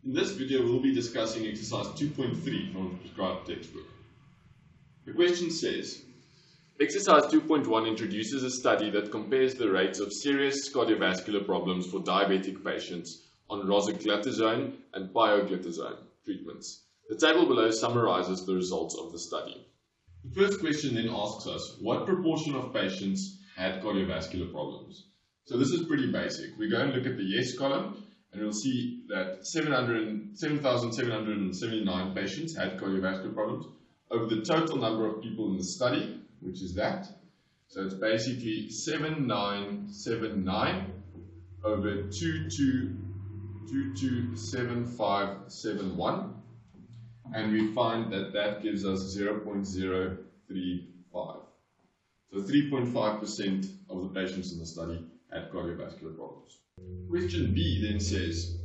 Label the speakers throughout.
Speaker 1: In this video, we'll be discussing exercise 2.3 from the prescribed textbook. The question says, exercise 2.1 introduces a study that compares the rates of serious cardiovascular problems for diabetic patients on rosiglitazone and pioglitazone treatments. The table below summarizes the results of the study. The first question then asks us, what proportion of patients had cardiovascular problems? So this is pretty basic. We go and look at the yes column, and we'll see that 7,779 patients had cardiovascular problems over the total number of people in the study, which is that. So it's basically 7,979 over 227571, and we find that that gives us 0.035. So 3.5% of the patients in the study had cardiovascular problems. Question B then says,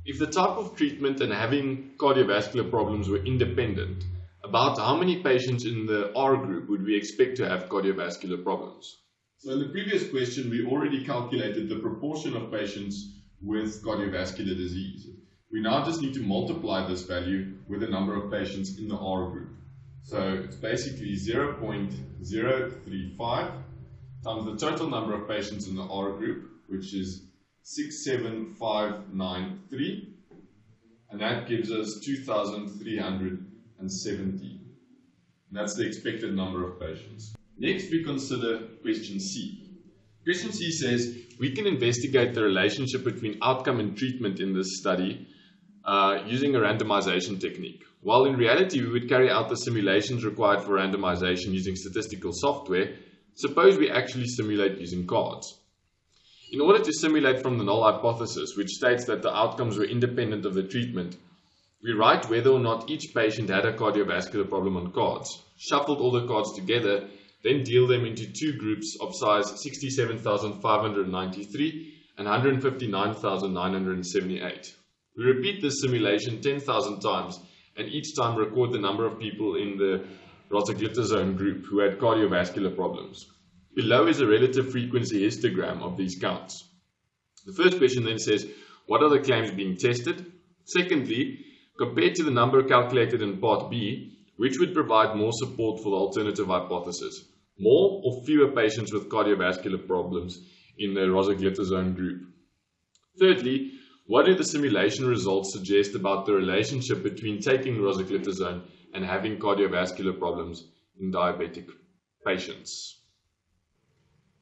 Speaker 1: if the type of treatment and having cardiovascular problems were independent, about how many patients in the R group would we expect to have cardiovascular problems? So in the previous question, we already calculated the proportion of patients with cardiovascular disease. We now just need to multiply this value with the number of patients in the R group. So it's basically 0.035 times the total number of patients in the R group, which is 67593, and that gives us 2,370. And that's the expected number of patients. Next, we consider question C. Question C says, we can investigate the relationship between outcome and treatment in this study using a randomization technique. While in reality we would carry out the simulations required for randomization using statistical software, suppose we actually simulate using cards. In order to simulate from the null hypothesis, which states that the outcomes were independent of the treatment, we write whether or not each patient had a cardiovascular problem on cards, shuffled all the cards together, then deal them into two groups of size 67,593 and 159,978. We repeat this simulation 10,000 times and each time record the number of people in the rosiglitazone group who had cardiovascular problems. Below is a relative frequency histogram of these counts. The first question then says, what are the claims being tested? Secondly, compared to the number calculated in part B, which would provide more support for the alternative hypothesis? More or fewer patients with cardiovascular problems in the rosiglitazone group? Thirdly, what do the simulation results suggest about the relationship between taking rosiglitazone and having cardiovascular problems in diabetic patients?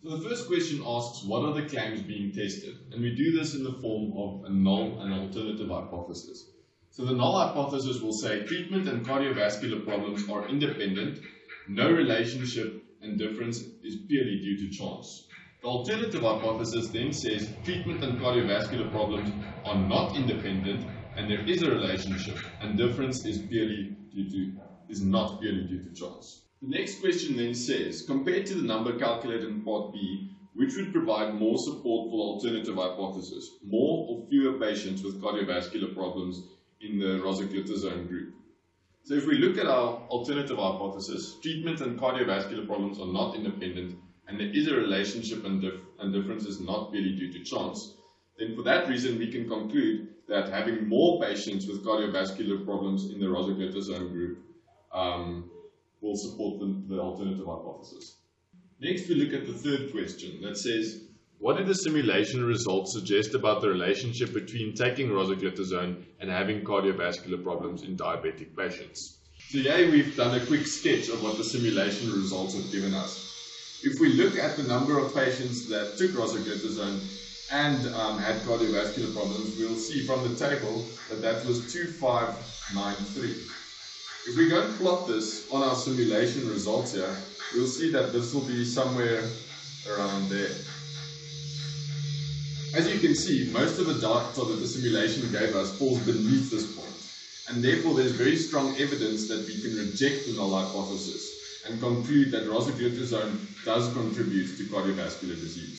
Speaker 1: So the first question asks, what are the claims being tested? And we do this in the form of a null and alternative hypothesis. So the null hypothesis will say treatment and cardiovascular problems are independent, no relationship and difference is purely due to chance. The alternative hypothesis then says treatment and cardiovascular problems are not independent and there is a relationship and difference is not purely due to chance. The next question then says, compared to the number calculated in part B, which would provide more support for the alternative hypothesis, more or fewer patients with cardiovascular problems in the rosiglitazone group? So if we look at our alternative hypothesis, treatment and cardiovascular problems are not independent and there is a relationship and difference is not really due to chance, then for that reason we can conclude that having more patients with cardiovascular problems in the rosiglitazone group will support the alternative hypothesis. Next, we look at the third question that says, what do the simulation results suggest about the relationship between taking rosiglitazone and having cardiovascular problems in diabetic patients? So here we've done a quick sketch of what the simulation results have given us. If we look at the number of patients that took rosiglitazone and had cardiovascular problems, we'll see from the table that that was 2593. If we go and plot this on our simulation results here, we'll see that this will be somewhere around there. As you can see, most of the data that the simulation gave us falls beneath this point, and therefore there's very strong evidence that we can reject the null hypothesis and conclude that rosiglitazone does contribute to cardiovascular disease.